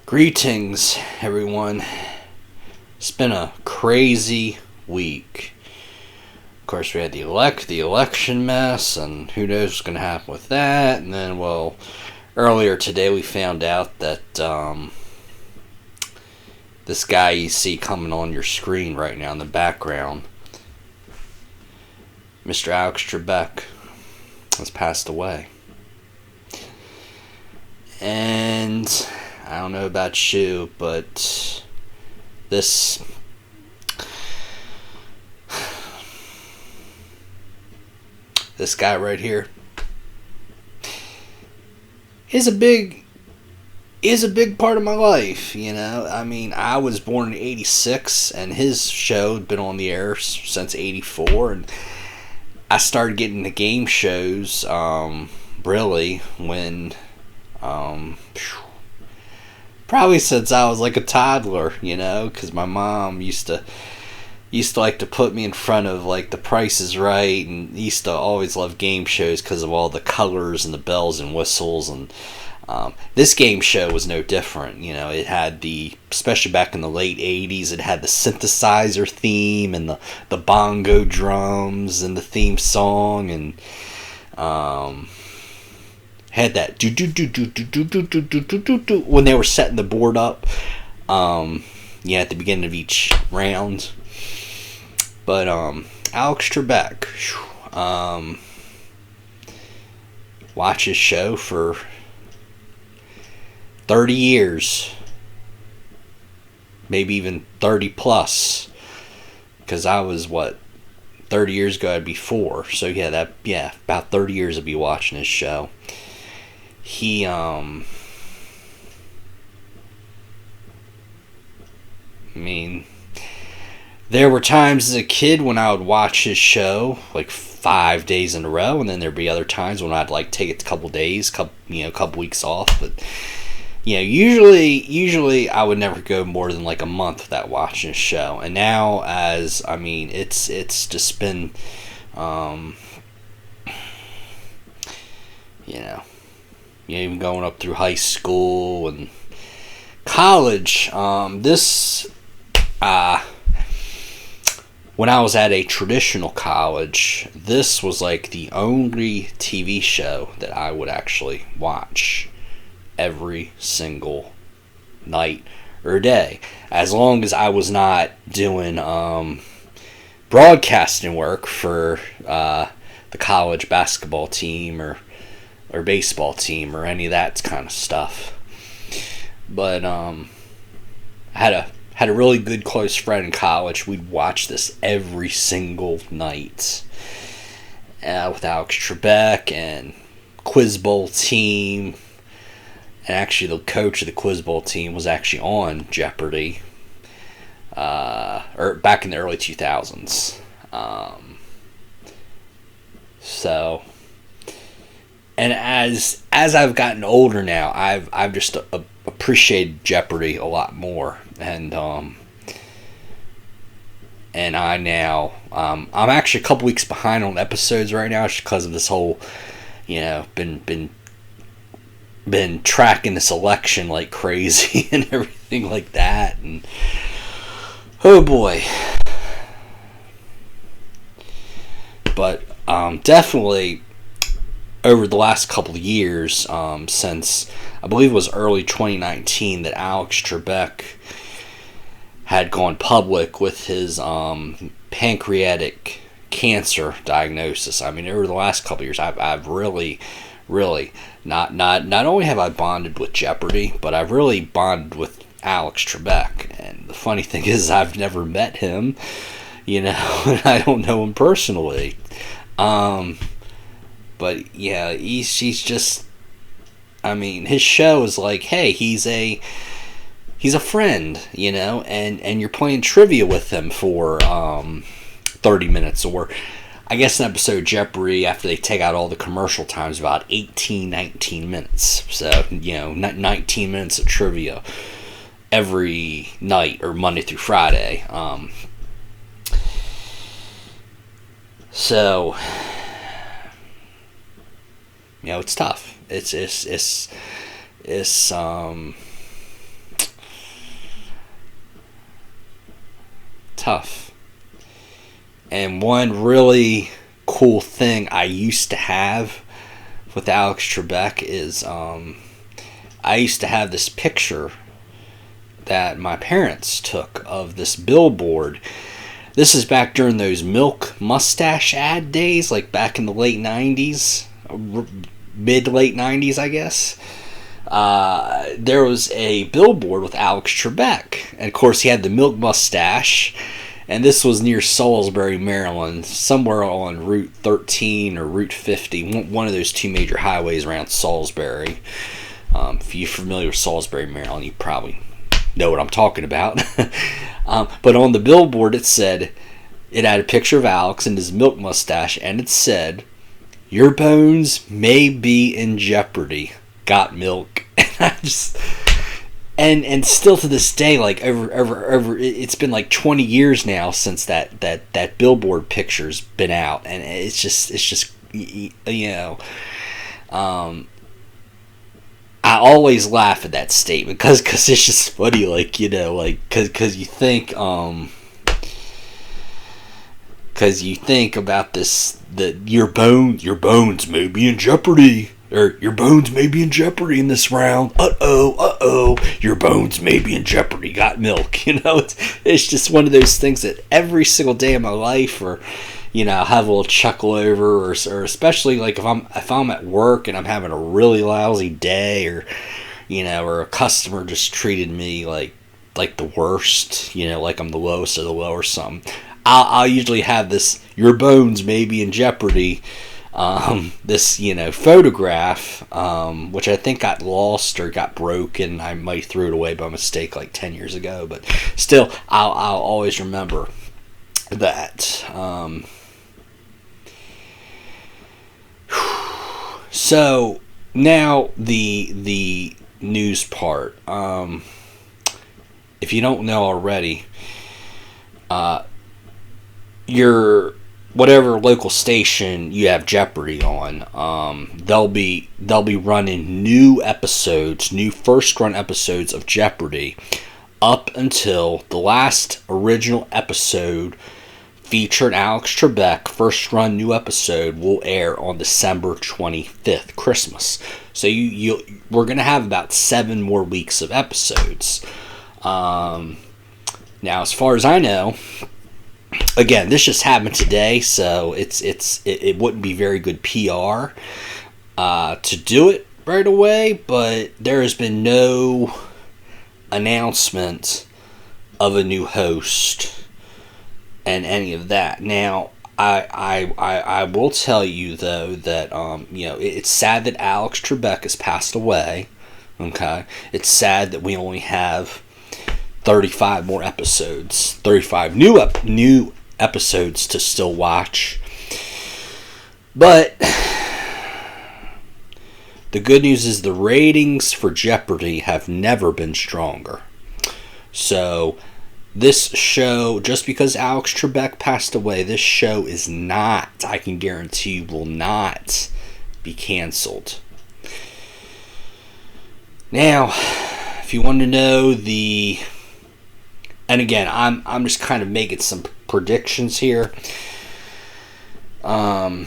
Greetings, everyone. It's been a crazy week. Of course, we had the election mess, and who knows what's going to happen with that. And then, earlier today we found out that this guy you see coming on your screen right now in the background, Mr. Alex Trebek, has passed away. And I don't know about you, but this guy right here is a big part of my life, you know. I mean, I was born in 86, and his show had been on the air since 84, and I started getting the game shows really when probably since I was like a toddler, you know, because my mom used to like to put me in front of like The Price is Right, and used to always love game shows because of all the colors and the bells and whistles. And this game show was no different. You know, it had especially back in the late 80s, it had the synthesizer theme and the bongo drums and the theme song, and had that do do do do do do do do do do do when they were setting the board up, at the beginning of each round. But Alex Trebek, watch his show for 30 years, maybe even 30 plus, because I was 30 years ago I'd be 4, so about 30 years I'd be watching his show. He there were times as a kid when I would watch his show like 5 days in a row, and then there'd be other times when I'd like take it a couple days, couple weeks off. But usually I would never go more than like a month without watching his show. And now, it's just been even going up through high school and college. When I was at a traditional college, this was like the only TV show that I would actually watch every single night or day, as long as I was not doing broadcasting work for the college basketball team or baseball team or any of that kind of stuff. But I had a really good close friend in college. We'd watch this every single night with Alex Trebek and Quiz Bowl team. And actually, the coach of the Quiz Bowl team was actually on Jeopardy, or back in the early 2000s. And as I've gotten older now, I've just appreciated Jeopardy a lot more, and I now I'm actually a couple weeks behind on episodes right now, just because of this whole been tracking this election like crazy and everything like that, and oh boy. But definitely over the last couple of years, since I believe it was early 2019 that Alex Trebek had gone public with his pancreatic cancer diagnosis. I mean, over the last couple of years, I've really not only have I bonded with Jeopardy, but I've really bonded with Alex Trebek. And the funny thing is, I've never met him, and I don't know him personally. But yeah, he's just, his show is like, hey, he's a friend, and you're playing trivia with him for 30 minutes, or I guess an episode of Jeopardy, after they take out all the commercial times, about 19 minutes. So, 19 minutes of trivia every night, or Monday through Friday. So, it's tough. It's tough. And one really cool thing I used to have with Alex Trebek is I used to have this picture that my parents took of this billboard. This is back during those milk mustache ad days, like back in the late 90s, mid-late 90s, I guess. There was a billboard with Alex Trebek. And of course, he had the milk mustache. And this was near Salisbury, Maryland, somewhere on Route 13 or Route 50, one of those two major highways around Salisbury. If you're familiar with Salisbury, Maryland, you probably know what I'm talking about. But on the billboard, it had a picture of Alex and his milk mustache, and it said, "Your bones may be in jeopardy. Got milk." And still to this day, like over, it's been like 20 years now since that billboard picture's been out, and it's just you know, I always laugh at that statement because it's just funny, like, you know, like because you think about this, that your bones may be in jeopardy. Or your bones may be in jeopardy in this round. Your bones may be in jeopardy. Got milk. You know, it's just one of those things that every single day of my life, or, you know, I'll have a little chuckle over, or especially like if I'm at work and I'm having a really lousy day, or, you know, or a customer just treated me like the worst, you know, like I'm the lowest of the low or something. I'll usually have this "your bones may be in jeopardy." This, you know, photograph, which I think got lost or got broken. I might threw it away by mistake like 10 years ago, but still, I'll always remember that. So now the news part. If you don't know already, your whatever local station you have Jeopardy on, they'll be running new first run episodes of Jeopardy up until the last original episode featured Alex Trebek. First run new episode will air on December 25th, Christmas. So we're gonna have about 7 more weeks of episodes. Now, as far as I know, again, this just happened today, so it wouldn't be very good PR to do it right away, but there has been no announcement of a new host and any of that. Now, I will tell you, though, that you know, it's sad that Alex Trebek has passed away. Okay, it's sad that we only have 35 more episodes, 35 new episodes to still watch. But the good news is the ratings for Jeopardy have never been stronger. So this show, just because Alex Trebek passed away, this show is not, I can guarantee, will not be canceled. Now, if you want to know and again, I'm just kind of making some predictions here. I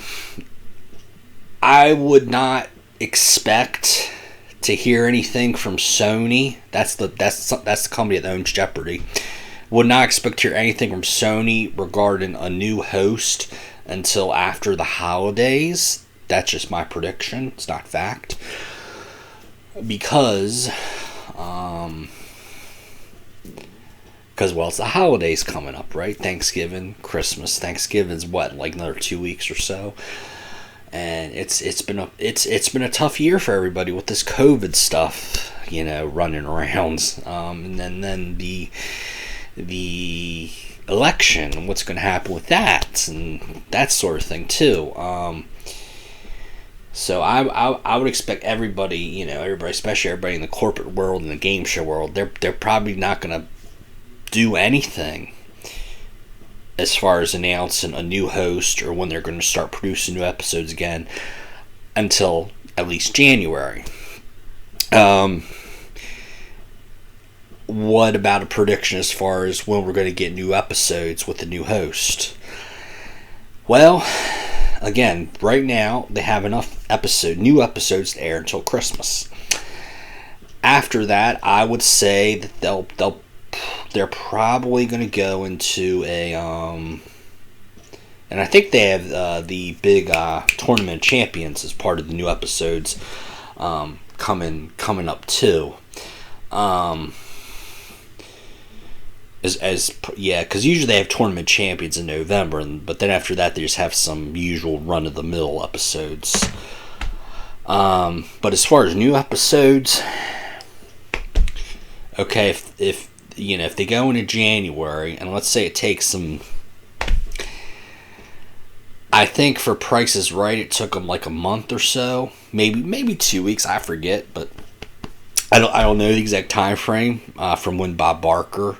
would not expect to hear anything from Sony. That's the company that owns Jeopardy. Would not expect to hear anything from Sony regarding a new host until after the holidays. That's just my prediction. It's not fact. Because well, it's the holidays coming up, right? Thanksgiving, Christmas. Thanksgiving's what, like another 2 weeks or so, and it's been a tough year for everybody with this COVID stuff, you know, running around, and then the election and what's going to happen with that and that sort of thing too. So I would expect everybody, you know, especially everybody in the corporate world and the game show world, they're probably not going to do anything as far as announcing a new host or when they're going to start producing new episodes again until at least January. what about a prediction as far as when we're going to get new episodes with the new host? Well, again, right now they have enough new episodes to air until Christmas. After that, I would say that they're probably going to go into a and I think they have the big Tournament of Champions as part of the new episodes coming up too. Because usually they have Tournament Champions in November, but then after that they just have some usual run-of-the-mill episodes. But as far as new episodes, okay, if they go into January, and let's say it takes them, I think for Price is Right, it took them like a month or so, maybe 2 weeks, I forget, but I don't know the exact time frame from when Bob Barker,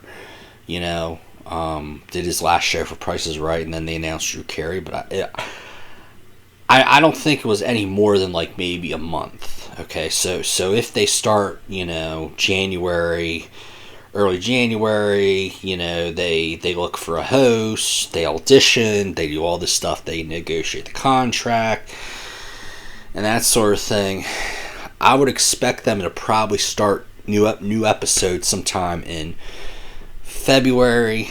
did his last show for Price is Right, and then they announced Drew Carey, but I don't think it was any more than like maybe a month. Okay, so if they start, January, early January, they look for a host, they audition, they do all this stuff, they negotiate the contract, and that sort of thing. I would expect them to probably start new episodes sometime in February.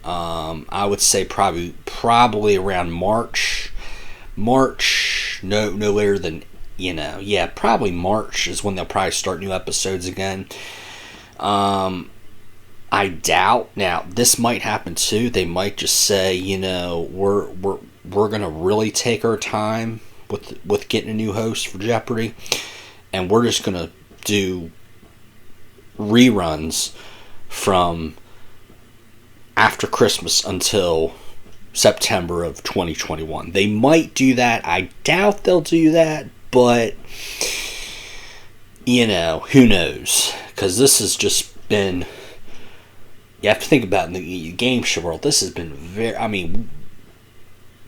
I would say probably around March, no later than, probably March is when they'll probably start new episodes again. I doubt, now this might happen too, they might just say, we're gonna really take our time with getting a new host for Jeopardy, and we're just gonna do reruns from after Christmas until September of 2021. They might do that. I doubt they'll do that, but who knows? Because this has just been, you have to think about in the game show world, this has been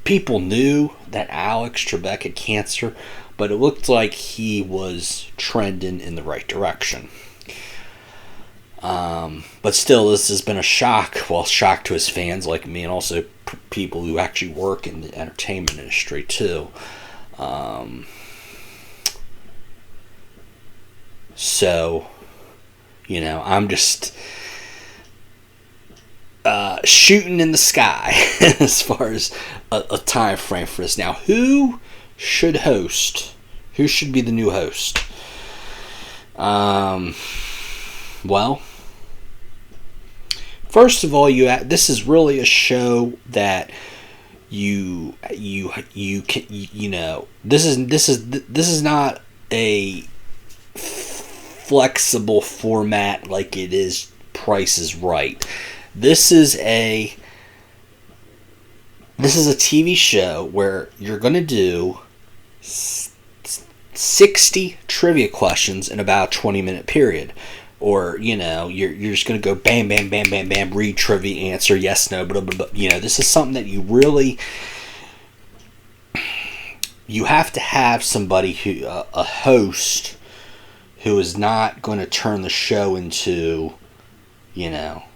people knew that Alex Trebek had cancer, but it looked like he was trending in the right direction. But still, this has been a shock to his fans like me, and also people who actually work in the entertainment industry too. So, I'm just shooting in the sky as far as a time frame for this. Now, who should host? Who should be the new host? Well, first of all, this is really a show that you can, this is not a flexible format like it is Price is Right. This is a TV show where you're going to do 60 trivia questions in about a 20-minute period. Or, you're just going to go bam, bam, bam, bam, bam, read trivia, answer, yes, no, blah, blah, blah. This is something that you have to have somebody a host who is not going to turn the show into,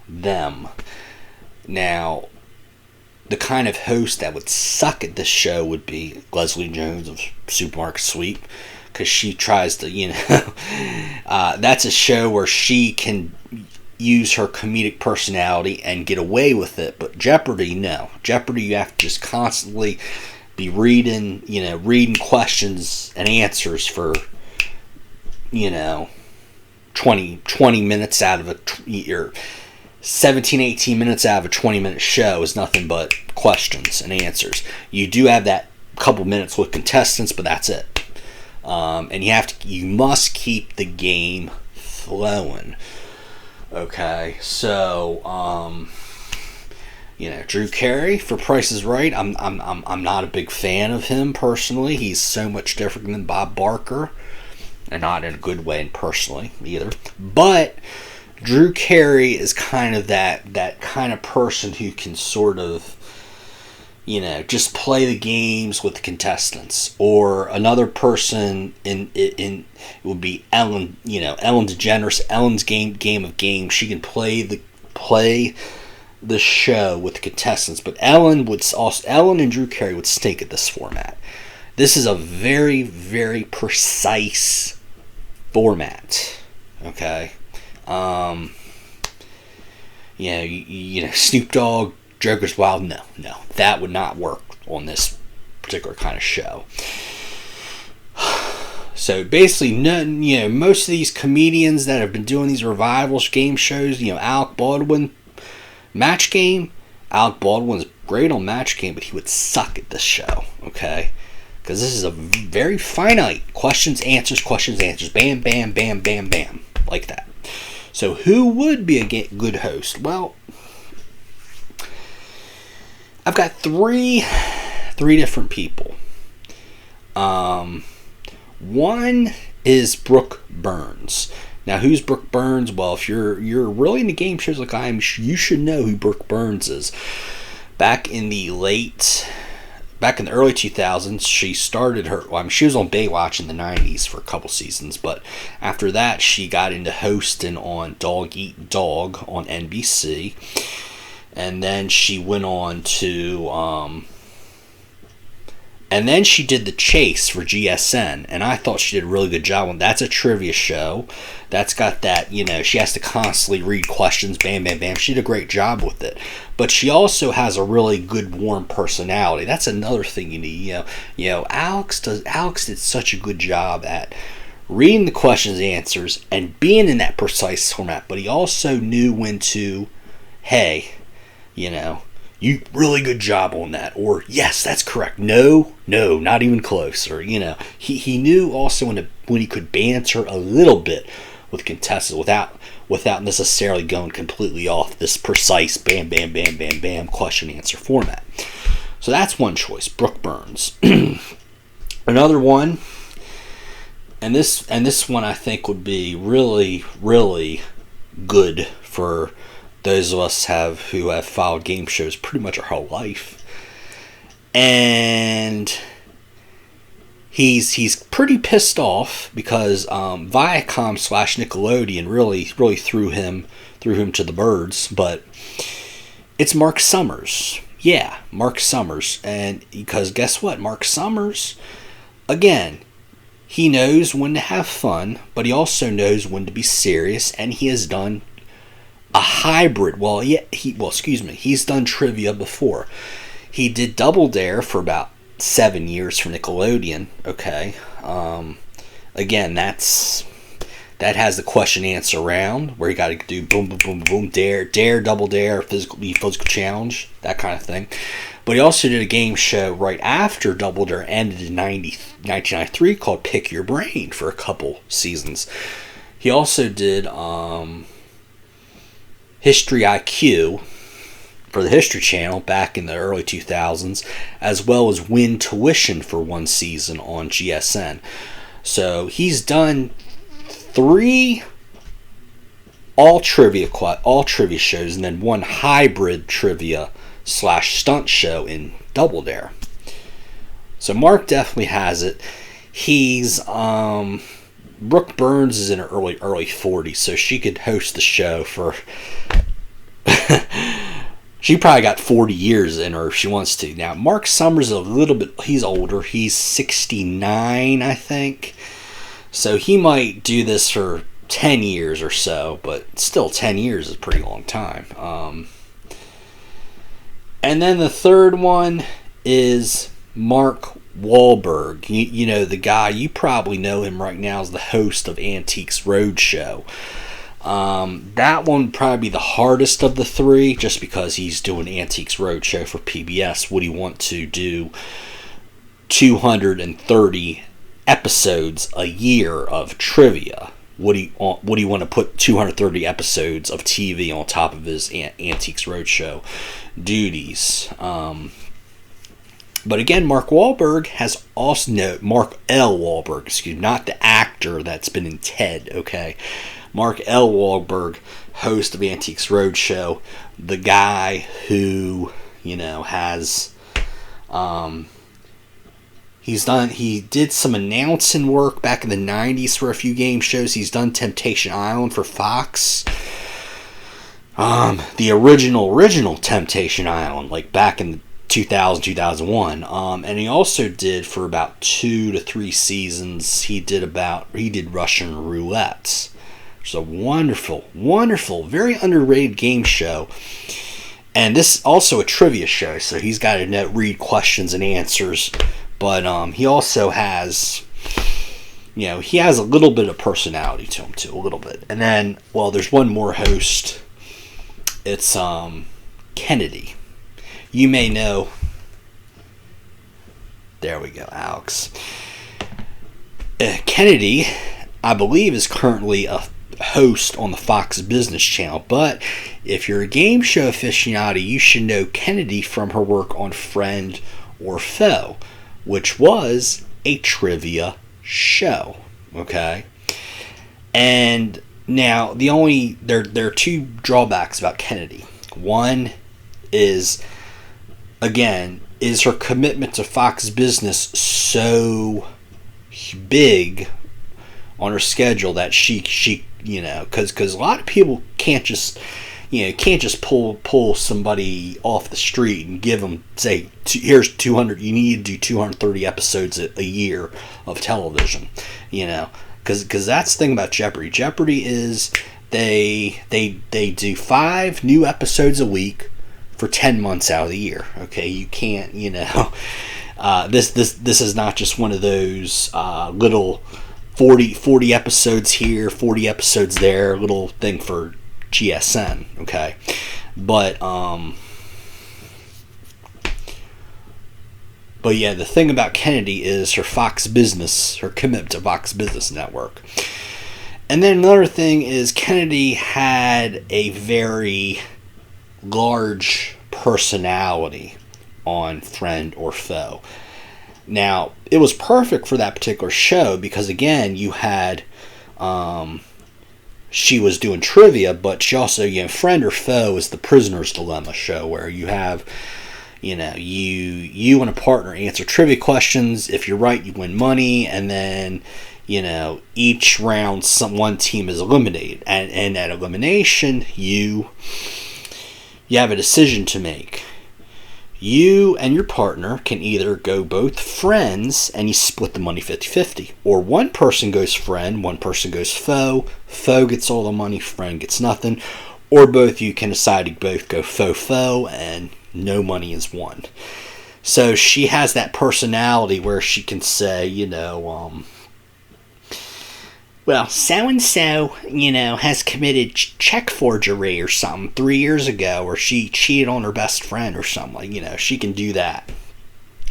them. Now, the kind of host that would suck at this show would be Leslie Jones of Supermarket Sweep, because she tries to, that's a show where she can use her comedic personality and get away with it. But Jeopardy, no. Jeopardy, you have to just constantly be reading questions and answers for, 20 minutes out of or 17, 18 minutes out of a 20-minute show is nothing but questions and answers. You do have that couple minutes with contestants, but that's it. And you must keep the game flowing. Okay, so Drew Carey for Price is Right. I'm not a big fan of him personally. He's so much different than Bob Barker, and not in a good way personally either. But Drew Carey is kind of that kind of person who can sort of, just play the games with the contestants. Or another person in it would be Ellen. Ellen DeGeneres. Ellen's game of games. She can play the show with the contestants. But Ellen and Drew Carey would stink at this format. This is a very, very precise format. Okay. Snoop Dogg, Joker's Wild. No, that would not work on this particular kind of show. So basically, most of these comedians that have been doing these revivals game shows, Alec Baldwin, Match Game. Alec Baldwin's great on Match Game, but he would suck at this show. Okay. Because this is a very finite questions, answers, bam, bam, bam, bam, bam, like that. So who would be a good host? Well, I've got three different people. One is Brooke Burns. Now, who's Brooke Burns? Well, if you're really into game shows like I am, you should know who Brooke Burns is. Back in the early 2000s, she started she was on Baywatch in the 90s for a couple seasons, but after that, she got into hosting on Dog Eat Dog on NBC, and then she went on to, and then she did The Chase for GSN, and I thought she did a really good job on that. That's a trivia show. That's got that, she has to constantly read questions, bam, bam, bam. She did a great job with it. But she also has a really good, warm personality. That's another thing you need. Alex did such a good job at reading the questions and answers and being in that precise format. But he also knew when to, hey, you really good job on that, or yes, that's correct. No, not even close. Or he knew also when he could banter a little bit with contestants without necessarily going completely off this precise bam, bam, bam, bam, bam question answer format. So that's one choice, Brooke Burns. Another one, and this one I think would be really, really good for those of us who have followed game shows pretty much our whole life. And he's pretty pissed off because Viacom/Nickelodeon really threw him to the birds. But it's Mark Summers. Yeah, Mark Summers. And because guess what? Mark Summers, again, he knows when to have fun, but he also knows when to be serious, and he has done a hybrid. He's done trivia before. He did Double Dare for about 7 years for Nickelodeon. Okay. Again, that has the question answer round where you got to do boom, boom, boom, boom, dare, double dare, physical challenge, that kind of thing. But he also did a game show right after Double Dare ended in 1993 called Pick Your Brain for a couple seasons. He also did History IQ for the History Channel back in the early 2000s, as well as Win Tuition for one season on GSN. So he's done 3 all trivia shows and then one hybrid trivia / stunt show in Double Dare. So Mark definitely has it. He's Brooke Burns is in her early 40s, so she could host the show for she probably got 40 years in her if she wants to. Now, Mark Summers is a little bit, he's older. He's 69, I think. So he might do this for 10 years or so, but still 10 years is a pretty long time. And then the third one is Mark Wahlberg. You know, the guy, you probably know him right now as the host of Antiques Roadshow. That one would probably be the hardest of the 3, just because he's doing Antiques Roadshow for PBS. Would he want to do 230 episodes a year of trivia? Would he want to put 230 episodes of TV on top of his Antiques Roadshow duties? But again, Mark Wahlberg has also Mark L. Wahlberg, excuse me, not the actor that's been in Ted. Okay. Mark L. Wahlberg, host of Antiques Roadshow, the guy who, has He did some announcing work back in the 90s for a few game shows. He's done Temptation Island for Fox. The original Temptation Island, like back in 2000, 2001. And he also did for about 2 to 3 seasons, he did Russian Roulette. It's a wonderful, very underrated game show. And this is also a trivia show, so he's got to read questions and answers. But he also has, he has a little bit of personality to him too, a little bit. And then, there's one more host. It's Kennedy. You may know. There we go, Alex. Kennedy, I believe, is currently a host on the Fox Business Channel. But if you're a game show aficionado, you should know Kennedy from her work on Friend or Foe, which was a trivia show. Okay? And now, there are 2 drawbacks about Kennedy. One is, again, is her commitment to Fox Business so big on her schedule that she because a lot of people can't just pull somebody off the street and give them, say, here's 200, you need to do 230 episodes a year of television, because that's the thing about Jeopardy. Jeopardy is they do 5 new episodes a week for 10 months out of the year. Okay, you can't, this is not just one of those little 40 episodes here, 40 episodes there, little thing for GSN. Okay, but yeah, the thing about Kennedy is her commitment to Fox Business Network. And then another thing is Kennedy had a very large personality on Friend or Foe. Now, it was perfect for that particular show because, again, you had, she was doing trivia, but she also, Friend or Foe is the prisoner's dilemma show where you have, you and a partner answer trivia questions. If you're right, you win money, and then, each round one team is eliminated. And at elimination, you have a decision to make. You and your partner can either go both friends and you split the money 50-50. Or one person goes friend, one person goes foe. Foe gets all the money, friend gets nothing. Or both you can decide to both go foe and no money is won. So she has that personality where she can say, well, so-and-so, has committed check forgery or something 3 years ago, or she cheated on her best friend or something. She can do that.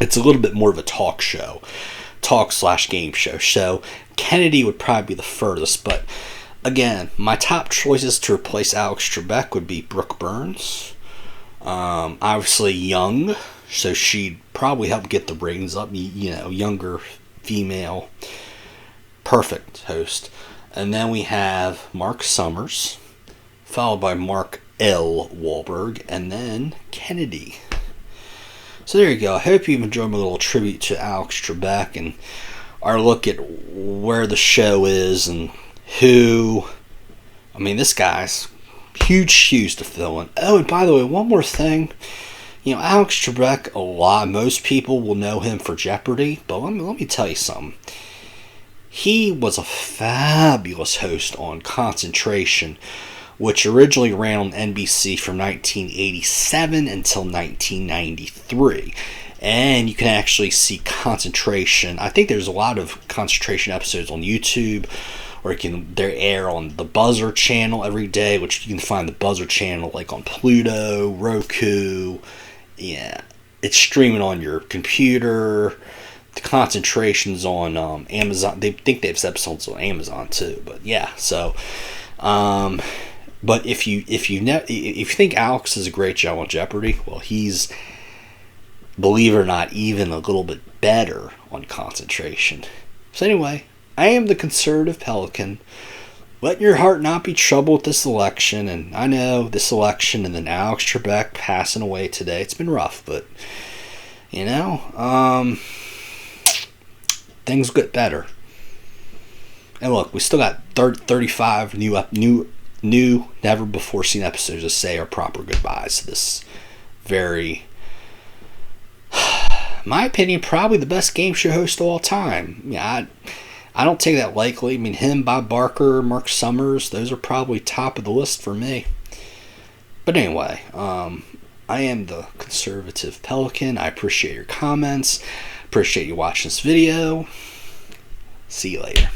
It's a little bit more of a talk / game show. So Kennedy would probably be the furthest, but again, my top choices to replace Alex Trebek would be Brooke Burns. Obviously young, so she'd probably help get the ratings up, younger female. Perfect host. And then we have Mark Summers, followed by Mark L. Wahlberg, and then Kennedy. So there you go. I hope you've enjoyed my little tribute to Alex Trebek and our look at where the show is and who. This guy's huge shoes to fill in. Oh, and by the way, one more thing. Alex Trebek, most people will know him for Jeopardy, but let me tell you something. He was a fabulous host on Concentration, which originally ran on NBC from 1987 until 1993. And you can actually see Concentration. I think there's a lot of Concentration episodes on YouTube, or they air on the Buzzer channel every day, which you can find the Buzzer channel like on Pluto, Roku. Yeah, it's streaming on your computer. The Concentration's on Amazon. They think they have episodes on Amazon too, but yeah. So, but if you think Alex does a great job on Jeopardy, well, he's, believe it or not, even a little bit better on Concentration. So anyway, I am the conservative Pelican. Let your heart not be troubled with this election, and I know this election and then Alex Trebek passing away today. It's been rough, but You know, things get better. And look, we still got 35 new, never before seen episodes to say our proper goodbyes to this very, in my opinion, probably the best game show host of all time. Yeah, I don't take that lightly. I mean, him, Bob Barker, Mark Summers, those are probably top of the list for me. But anyway, I am the Conservative Pelican. I appreciate your comments. Appreciate you watching this video. See you later.